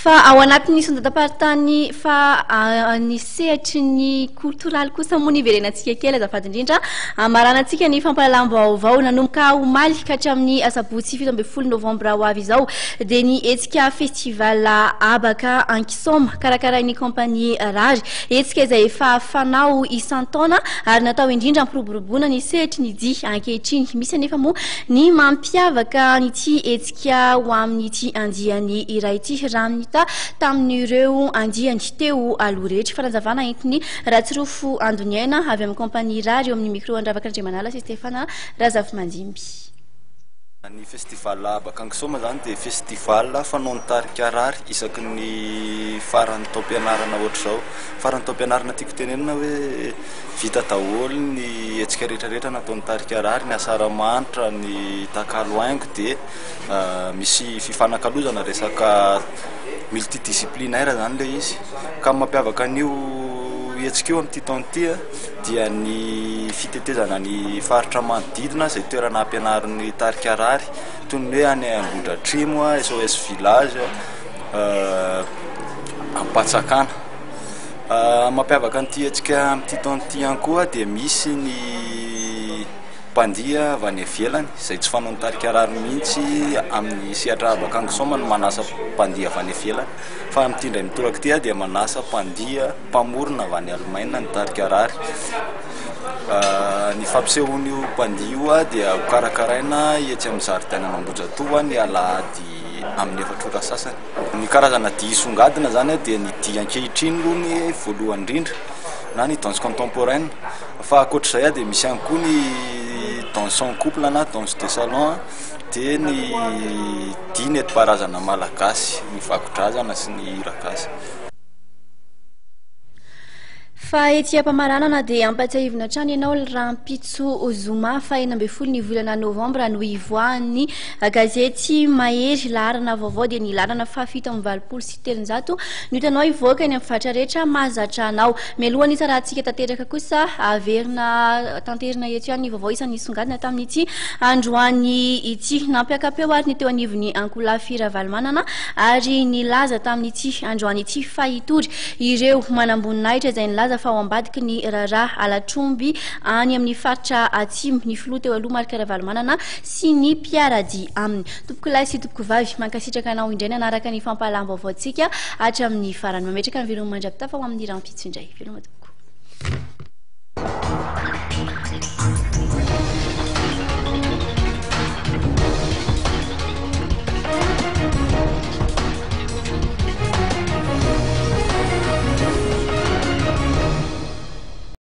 fa ao anatin'ny sondatam-paritany fa nisehitry ny kultoraly kosa moa niverenantsika kely azafady indrindra amaranantsika ny fampahalalam-baovao nanomboka omaly ka hatramin'ny asabotsy 17 novambra ho avy izao dia ny hetsika festival abaka ankisoma karakarain'ny compagnie rage hetsika izay efa fanao isan-taona ary natao indrindra ampiroboroboana ny sehitry ny dia ankehitriny misy anefa moa ny mampiavaka nyty hetsika ho amin'ity andiany iray ity raha tamin'ireo andiany teo aloha rehetra fanazavana entiny Ratsirofo Andoniaina avy amin'ny compagnie rage eo amin'ny micro andravaka Andriamanala sy Stéphane Razafy Mandimby. Ny festival abaka ankisoma zany dia festival fanao tarika rary isaky ny farany taom-pianarana ohatr'izao farany taom-pianarana tiako tenenina hoe vita daholo ny hetsika rehetrarehetra natao ny tarika rary ny asaramanitra ny takaloaingo dia misy fifanakalozana resaka multidisciplinaire zany le izy ka mampiavaka an'io hetsika io amin'ity taona ity dia ny fitetezana ny faritra manodidina izay toerana ampianarin'ny tarika rary toy ny hoe any Ambohidratrimo SOS village Ampatsakana mampiavaka an'ity hetsika amin'ity taona ity ihany koa dia misy ny mpandia avy any ivelany izay tsy fanao ny tarika rary mihitsy amin'ny sehatra abaka ankisoma no manasa mpandia avy any ivelany fa amin'ity indray mitoraka ity dia manasa mpandia mpamorona avy any Alemaina ny tarika rary ny fampisehoan'io mpandia io dia karakaraina etsy amin'ny zaridaina Ambojatovo ny alahady amin'ny 4 ora sasany ny karazana dia isongadina zany dia ny dia ankehitriny aloha ny voalohany indrindra na ny danse contemporaine fa ankoatr'izay dia misy ihany koa ny danse en couple na danse de salon dia ny dia nentim-paharazana malagasy ny vakodrazana sy ny hiragasy. Fa ety ampamaranana dia ampatsiahivina trano ianao Rampitso Zoma fa 12 ny volana novambra no ivoahan'ny gazety Mahery laharana vaovao dia ny laharana fahafito amin'ny 20 sy 700 no hitanao ivoaka ny amin'ny fatra rehetra mahazatra anao mialohan'ny rahantsika tanteraka kosa averina tanterina eto ihany ny vaovao isan'ny songadina tamin'ity androany ity nampiakapeo ary ny teo anivon'ny Ankolafira Valmanana ary nilaza tamin'ity androany ity fa hitory ireo manamboninaitra izay nilaza fa ao ambadiky ny raraha alatromby any amin'ny faritra atsimo ny filoha teo aloha Marika Valmanana sy ny mpiarady aminy tompoko lahy sy tompoko vavy mankasitraka anao indray nanaraka ny fampahalam-baovaontsika hatramin'ny farany mametraka ny veloma mandrapita fa ho amin'ny Rampitso indray veloma tompoko.